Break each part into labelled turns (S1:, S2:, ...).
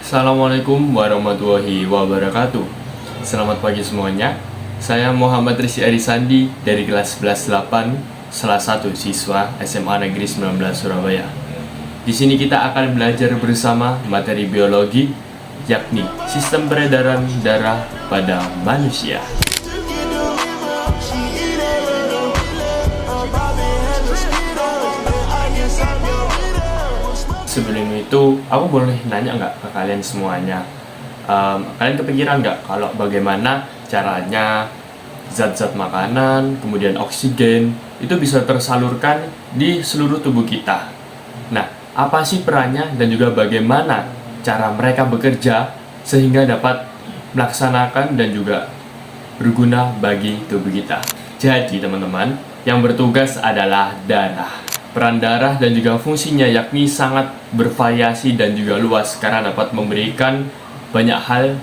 S1: Assalamualaikum warahmatullahi wabarakatuh. Selamat pagi semuanya. Saya Muhammad Rizky Arisandi dari kelas 11-8, salah satu siswa SMA Negeri 19 Surabaya. Di sini kita akan belajar bersama materi biologi, yakni sistem peredaran darah pada manusia. Sebelum itu, aku boleh nanya nggak ke kalian semuanya? Kalian kepikiran nggak kalau bagaimana caranya zat-zat makanan, kemudian oksigen, itu bisa tersalurkan di seluruh tubuh kita? Nah, apa sih perannya dan juga bagaimana cara mereka bekerja sehingga dapat melaksanakan dan juga berguna bagi tubuh kita? Jadi teman-teman, yang bertugas adalah darah. Peran darah dan juga fungsinya yakni sangat bervariasi dan juga luas karena dapat memberikan banyak hal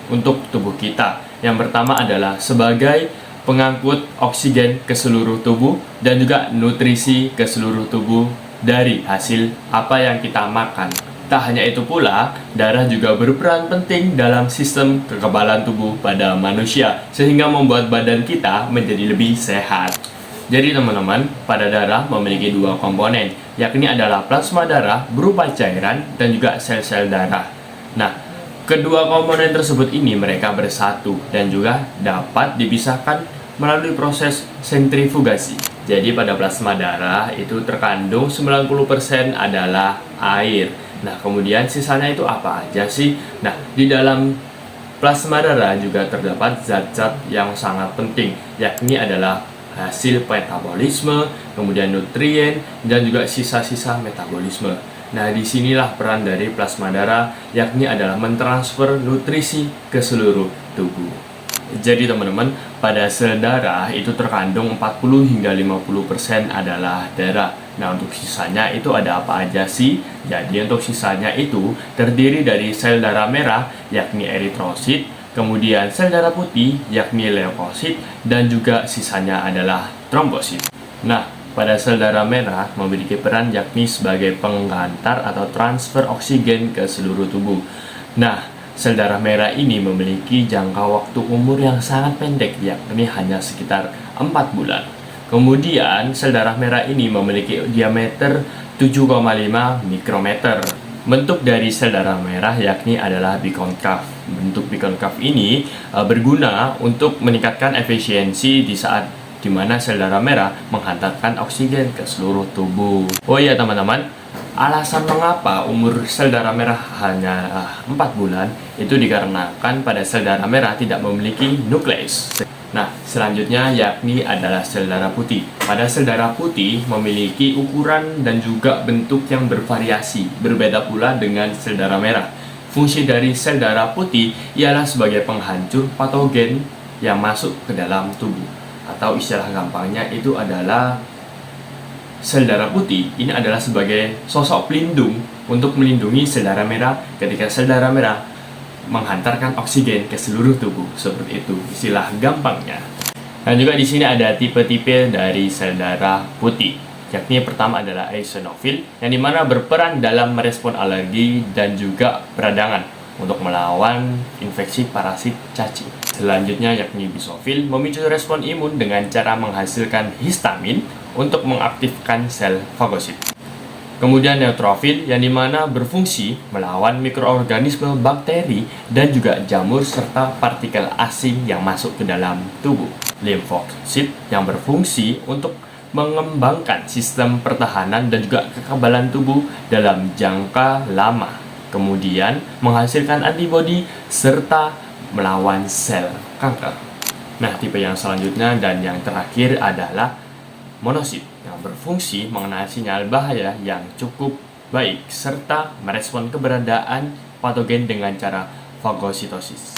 S1: untuk tubuh kita. Yang pertama adalah sebagai pengangkut oksigen ke seluruh tubuh dan juga nutrisi ke seluruh tubuh dari hasil apa yang kita makan. Tak hanya itu pula, darah juga berperan penting dalam sistem kekebalan tubuh pada manusia sehingga membuat badan kita menjadi lebih sehat. Jadi teman-teman, pada darah memiliki dua komponen, yakni adalah plasma darah berupa cairan dan juga sel-sel darah. Nah, kedua komponen tersebut ini mereka bersatu dan juga dapat dipisahkan melalui proses sentrifugasi. Jadi pada plasma darah itu terkandung 90% adalah air. Nah, kemudian sisanya itu apa aja sih? Nah, di dalam plasma darah juga terdapat zat-zat yang sangat penting, yakni adalah hasil metabolisme, kemudian nutrien, dan juga sisa-sisa metabolisme. Nah, disinilah peran dari plasma darah, yakni adalah mentransfer nutrisi ke seluruh tubuh. Jadi teman-teman, pada sel darah itu terkandung 40 hingga 50% adalah darah. Nah, untuk sisanya itu ada apa aja sih? Jadi untuk sisanya itu terdiri dari sel darah merah, yakni eritrosit, kemudian sel darah putih yakni leukosit, dan juga sisanya adalah trombosit. Nah, pada sel darah merah memiliki peran yakni sebagai penghantar atau transfer oksigen ke seluruh tubuh. Nah, sel darah merah ini memiliki jangka waktu umur yang sangat pendek, yakni hanya sekitar 4 bulan. Kemudian sel darah merah ini memiliki diameter 7,5 mikrometer. Bentuk dari sel darah merah yakni adalah bikonkav. Bentuk bikonkav ini berguna untuk meningkatkan efisiensi di saat dimana sel darah merah menghantarkan oksigen ke seluruh tubuh. Oh iya teman-teman, alasan mengapa umur sel darah merah hanya 4 bulan itu dikarenakan pada sel darah merah tidak memiliki nukleus. Nah, selanjutnya yakni adalah sel darah putih. Pada sel darah putih memiliki ukuran dan juga bentuk yang bervariasi, berbeda pula dengan sel darah merah. Fungsi dari sel darah putih ialah sebagai penghancur patogen yang masuk ke dalam tubuh. Atau istilah gampangnya itu adalah sel darah putih ini adalah sebagai sosok pelindung untuk melindungi sel darah merah ketika sel darah merah menghantarkan oksigen ke seluruh tubuh, seperti itu istilah gampangnya. Dan juga di sini ada tipe-tipe dari sel darah putih, yakni yang pertama adalah eosinofil yang dimana berperan dalam merespon alergi dan juga peradangan untuk melawan infeksi parasit cacing. Selanjutnya yakni basofil memicu respon imun dengan cara menghasilkan histamin untuk mengaktifkan sel fagosit. Kemudian neutrofil yang dimana berfungsi melawan mikroorganisme, bakteri, dan juga jamur serta partikel asing yang masuk ke dalam tubuh. Limfosit yang berfungsi untuk mengembangkan sistem pertahanan dan juga kekebalan tubuh dalam jangka lama. Kemudian menghasilkan antibodi serta melawan sel kanker. Nah, tipe yang selanjutnya dan yang terakhir adalah monosit yang berfungsi mengenai sinyal bahaya yang cukup baik serta merespon keberadaan patogen dengan cara fagositosis.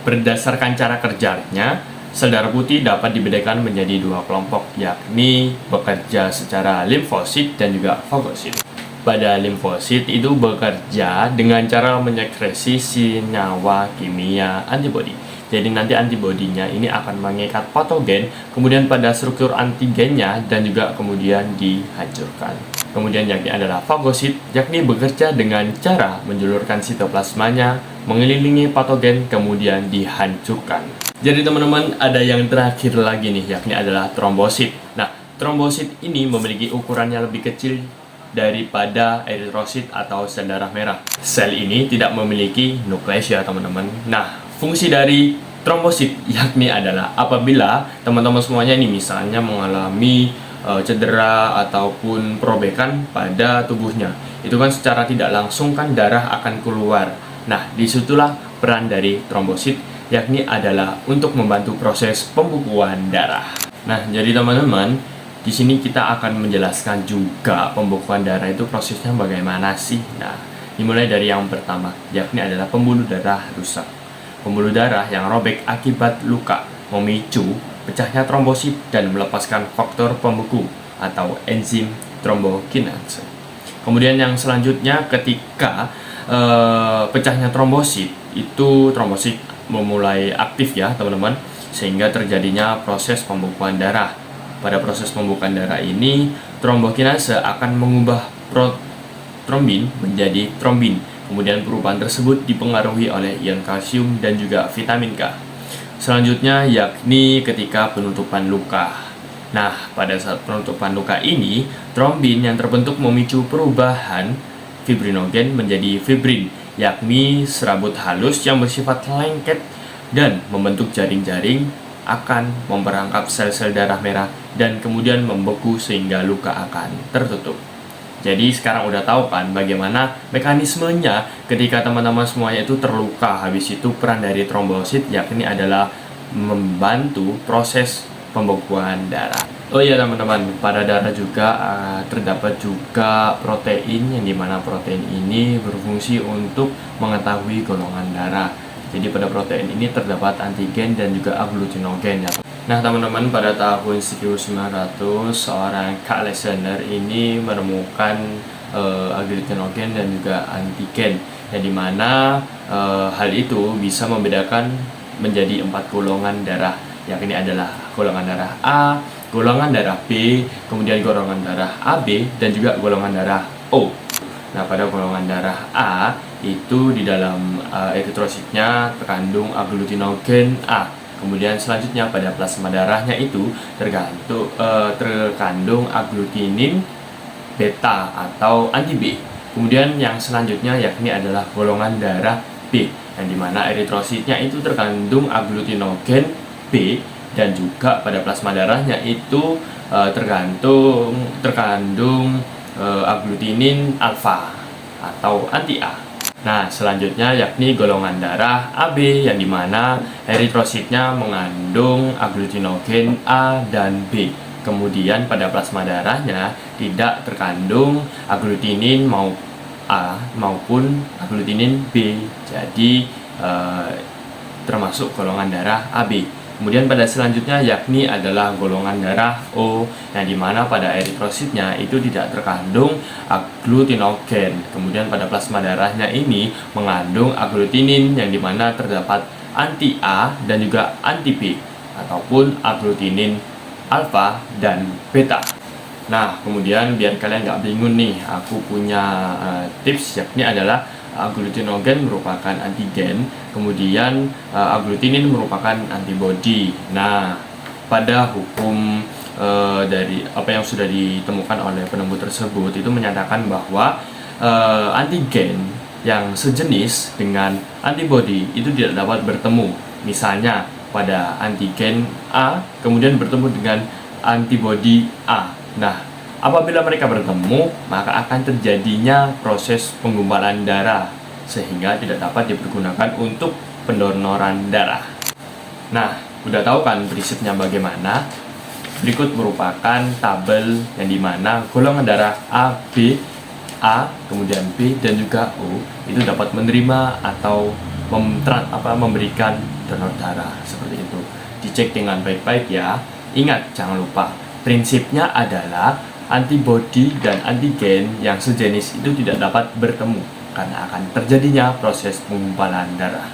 S1: Berdasarkan cara kerjanya, sel darah putih dapat dibedakan menjadi dua kelompok, yakni bekerja secara limfosit dan juga fagosit. Pada limfosit itu bekerja dengan cara menyekresi senyawa kimia antibodi. Jadi nanti antibodinya ini akan mengikat patogen, kemudian pada struktur antigennya dan juga kemudian dihancurkan. Kemudian yakni adalah fagosit, yakni bekerja dengan cara menjulurkan sitoplasmanya, mengelilingi patogen, kemudian dihancurkan. Jadi teman-teman, ada yang terakhir lagi nih, yakni adalah trombosit. Nah, trombosit ini memiliki ukurannya lebih kecil daripada eritrosit atau sel darah merah. Sel ini tidak memiliki nukleus ya teman-teman. Nah, fungsi dari trombosit yakni adalah apabila teman-teman semuanya ini misalnya mengalami cedera ataupun perobekan pada tubuhnya, itu kan secara tidak langsung kan darah akan keluar. Nah, disitulah peran dari trombosit, yakni adalah untuk membantu proses pembukuan darah. Nah, jadi teman-teman, di sini kita akan menjelaskan juga pembukuan darah itu prosesnya bagaimana sih. Nah, dimulai dari yang pertama, yakni adalah pembuluh darah rusak. Pembuluh darah yang robek akibat luka memicu pecahnya trombosit dan melepaskan faktor pembeku atau enzim trombokinase. Kemudian yang selanjutnya, ketika pecahnya trombosit, itu trombosit memulai aktif ya teman-teman, sehingga terjadinya proses pembekuan darah. Pada proses pembukaan darah ini, trombokinase akan mengubah trombin menjadi trombin. Kemudian perubahan tersebut dipengaruhi oleh ion kalsium dan juga vitamin K. Selanjutnya yakni ketika penutupan luka. Nah, pada saat penutupan luka ini, trombin yang terbentuk memicu perubahan fibrinogen menjadi fibrin, yakni serabut halus yang bersifat lengket dan membentuk jaring-jaring akan memperangkap sel-sel darah merah dan kemudian membeku sehingga luka akan tertutup. Jadi sekarang udah tahu kan bagaimana mekanismenya ketika teman-teman semuanya itu terluka. Habis itu peran dari trombosit yakni adalah membantu proses pembekuan darah. Oh iya teman-teman, pada darah juga terdapat juga protein, yang dimana protein ini berfungsi untuk mengetahui golongan darah. Jadi pada protein ini terdapat antigen dan juga agglutinogen ya. Nah teman-teman, pada tahun 1900 seorang Karl Alexander ini menemukan agglutinogen dan juga antigen, yang dimana hal itu bisa membedakan menjadi 4 golongan darah, yakni adalah golongan darah A, golongan darah B, kemudian golongan darah AB, dan juga golongan darah O. Nah, pada golongan darah A itu di dalam eritrositnya terkandung agglutinogen A. Kemudian selanjutnya pada plasma darahnya itu terkandung agglutinin beta atau anti B. Kemudian yang selanjutnya yakni adalah golongan darah B, yang dimana eritrositnya itu terkandung agglutinogen B, dan juga pada plasma darahnya itu terkandung agglutinin alfa atau anti A. Nah, selanjutnya yakni golongan darah AB, yang dimana eritrositnya mengandung agglutinogen A dan B. Kemudian pada plasma darahnya tidak terkandung agglutinin A maupun agglutinin B, jadi termasuk golongan darah AB. Kemudian pada selanjutnya yakni adalah golongan darah O, yang dimana pada eritrositnya itu tidak terkandung agglutinogen. Kemudian pada plasma darahnya ini mengandung agglutinin, yang dimana terdapat anti A dan juga anti B, ataupun agglutinin alfa dan beta. Nah, kemudian biar kalian nggak bingung nih, aku punya tips, yakni adalah agglutinogen merupakan antigen, kemudian agglutinin merupakan antibodi. Nah, pada hukum dari apa yang sudah ditemukan oleh penemu tersebut itu menyatakan bahwa antigen yang sejenis dengan antibodi itu tidak dapat bertemu. Misalnya pada antigen A kemudian bertemu dengan antibodi A. Nah, apabila mereka bertemu, maka akan terjadinya proses penggumpalan darah, sehingga tidak dapat dipergunakan untuk pendonoran darah. Nah, udah tahu kan prinsipnya bagaimana? Berikut merupakan tabel yang dimana golongan darah A, B, A, kemudian B, dan juga O itu dapat menerima atau memberikan donor darah, seperti itu. Dicek dengan baik-baik ya. Ingat, jangan lupa, prinsipnya adalah antibodi dan antigen yang sejenis itu tidak dapat bertemu karena akan terjadinya proses penggumpalan darah.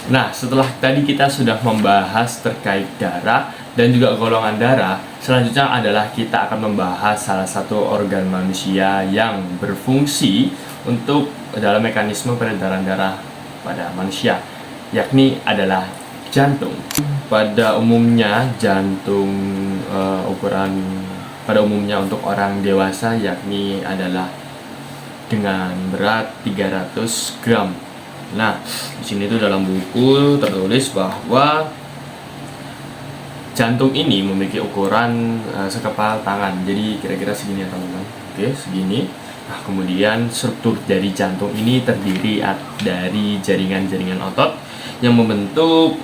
S1: Nah, setelah tadi kita sudah membahas terkait darah, dan juga golongan darah. Selanjutnya adalah kita akan membahas salah satu organ manusia yang berfungsi untuk dalam mekanisme peredaran darah pada manusia, yakni adalah jantung. Pada umumnya jantung pada umumnya untuk orang dewasa yakni adalah dengan berat 300 gram. Nah, di sini tuh dalam buku tertulis bahwa jantung ini memiliki ukuran sekepal tangan. Jadi kira-kira segini ya teman-teman. Oke, segini. Nah, kemudian struktur dari jantung ini terdiri dari jaringan-jaringan otot yang membentuk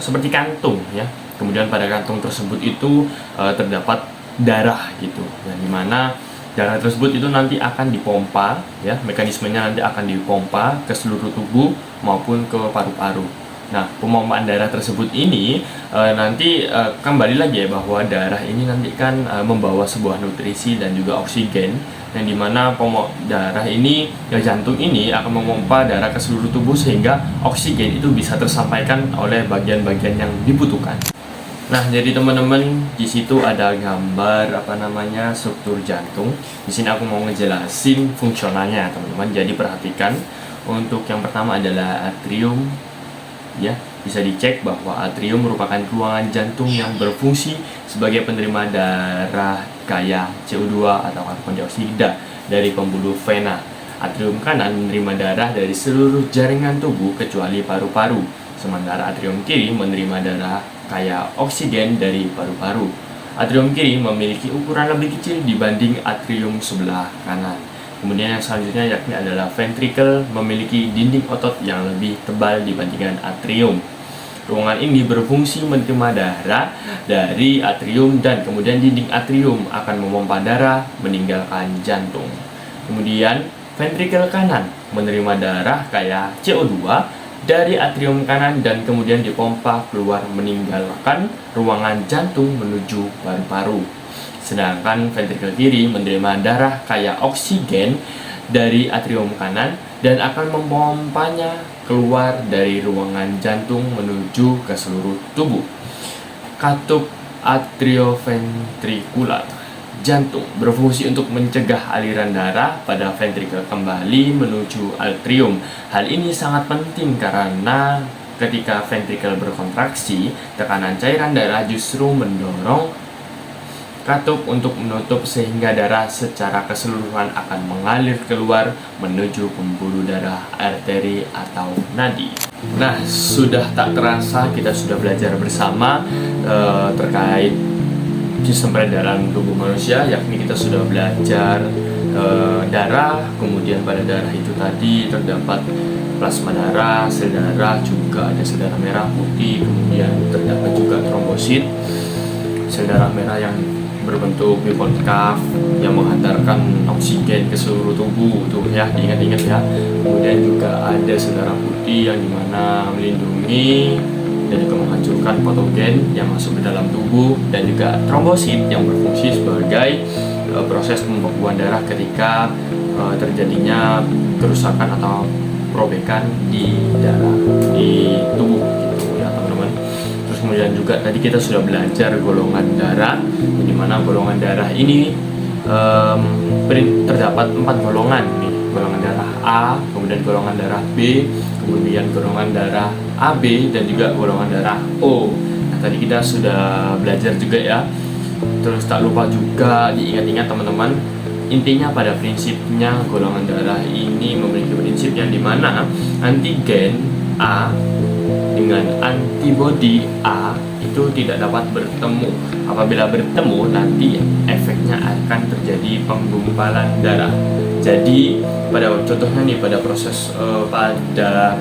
S1: seperti kantung ya. Kemudian pada kantung tersebut itu terdapat darah gitu. Yang dimana darah tersebut itu nanti akan dipompa ya, mekanismenya nanti akan dipompa ke seluruh tubuh maupun ke paru-paru. Nah, pemompaan darah tersebut ini nanti kembali lagi ya, bahwa darah ini nanti kan membawa sebuah nutrisi dan juga oksigen, yang dimana darah ini jantung ini akan memompa darah ke seluruh tubuh sehingga oksigen itu bisa tersampaikan oleh bagian-bagian yang dibutuhkan. Nah, jadi teman-teman, di situ ada gambar struktur jantung. Di sini aku mau ngejelasin fungsionalnya, teman-teman. Jadi perhatikan, untuk yang pertama adalah atrium. Ya, bisa dicek bahwa atrium merupakan ruangan jantung yang berfungsi sebagai penerima darah kaya CO2 atau karbon dioksida dari pembuluh vena. Atrium kanan menerima darah dari seluruh jaringan tubuh kecuali paru-paru, sementara atrium kiri menerima darah kaya oksigen dari paru-paru. Atrium kiri memiliki ukuran lebih kecil dibanding atrium sebelah kanan. Kemudian yang selanjutnya yakni adalah ventricle, memiliki dinding otot yang lebih tebal dibandingkan atrium. Ruangan ini berfungsi menerima darah dari atrium dan kemudian dinding atrium akan memompa darah meninggalkan jantung. Kemudian ventricle kanan menerima darah kaya CO2 dari atrium kanan dan kemudian dipompa keluar meninggalkan ruangan jantung menuju paru-paru. Sedangkan ventricle kiri menerima darah kaya oksigen dari atrium kanan dan akan memompanya keluar dari ruangan jantung menuju ke seluruh tubuh. Katup atrioventrikular jantung berfungsi untuk mencegah aliran darah pada ventricle kembali menuju atrium. Hal ini sangat penting karena ketika ventricle berkontraksi, tekanan cairan darah justru mendorong katup untuk menutup sehingga darah secara keseluruhan akan mengalir keluar menuju pembuluh darah, arteri atau nadi. Nah, sudah tak terasa kita sudah belajar bersama terkait sistem peredaran tubuh manusia, yakni kita sudah belajar darah, kemudian pada darah itu tadi terdapat plasma darah, sel darah, juga ada sel darah merah, putih, kemudian terdapat juga trombosit, sel darah merah yang berbentuk bikonkaf yang menghantarkan oksigen ke seluruh tubuh tuh ya, diingat-ingat ya. Kemudian juga ada sel darah putih yang dimana melindungi dan juga menghancurkan patogen yang masuk ke dalam tubuh, dan juga trombosit yang berfungsi sebagai proses pembekuan darah ketika terjadinya kerusakan atau perobekan di darah di tubuh gitu ya teman-teman. Terus kemudian juga tadi kita sudah belajar golongan darah, di mana golongan darah ini terdapat 4 golongan nih, golongan darah A, kemudian golongan darah B, kemudian golongan darah AB, dan juga golongan darah O. Nah, tadi kita sudah belajar juga ya. Terus tak lupa juga diingat-ingat teman-teman, intinya pada prinsipnya golongan darah ini memiliki prinsip yang dimana antigen A dengan antibodi A itu tidak dapat bertemu. Apabila bertemu, nanti efeknya akan terjadi penggumpalan darah. Jadi pada contohnya nih, pada proses pada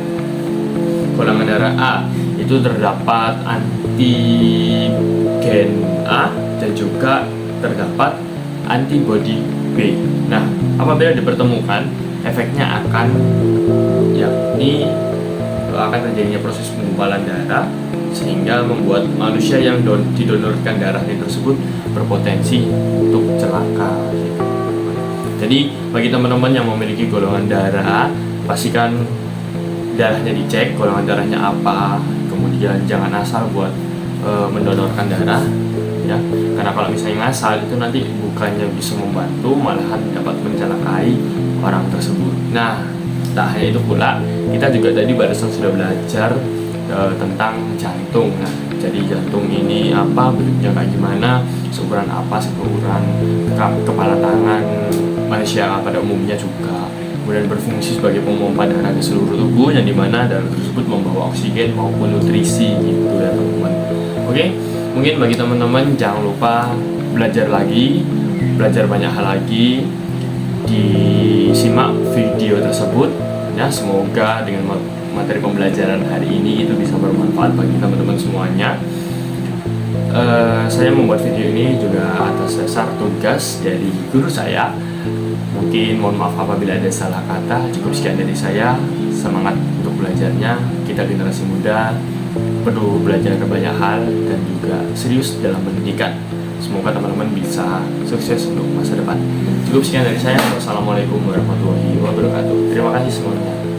S1: golongan darah A itu terdapat antigen A dan juga terdapat antibodi B. Nah, apabila dipertemukan, efeknya akan terjadinya proses penggumpalan darah, sehingga membuat manusia yang didonorkan darahnya tersebut berpotensi untuk celaka. Jadi bagi teman-teman yang memiliki golongan darah, pastikan darahnya dicek golongan darahnya apa, kemudian jangan asal buat mendonorkan darah ya, karena kalau misalnya ngasal itu nanti bukannya bisa membantu, malahan dapat mencelakai orang tersebut. Nah, tak hanya itu pula, kita juga tadi barusan sudah belajar tentang jantung. Nah, jadi jantung ini apa, bentuknya kayak gimana, seukuran apa, seukuran kepala tangan manusia pada umumnya juga. Kemudian berfungsi sebagai pemompa darah ke seluruh tubuh, yang dimana darah tersebut membawa oksigen maupun nutrisi gitu ya teman-teman. Oke, mungkin bagi teman-teman jangan lupa belajar lagi, belajar banyak hal lagi, disimak video tersebut ya. Semoga dengan materi pembelajaran hari ini itu bisa bermanfaat bagi teman-teman semuanya. Saya membuat video ini juga atas dasar tugas dari guru saya. Mungkin mohon maaf apabila ada salah kata. Cukup sekian dari saya. Semangat untuk belajarnya. Kita generasi muda perlu belajar banyak hal dan juga serius dalam pendidikan. Semoga teman-teman bisa sukses untuk masa depan. Cukup sekian dari saya. Wassalamualaikum warahmatullahi wabarakatuh. Terima kasih semuanya.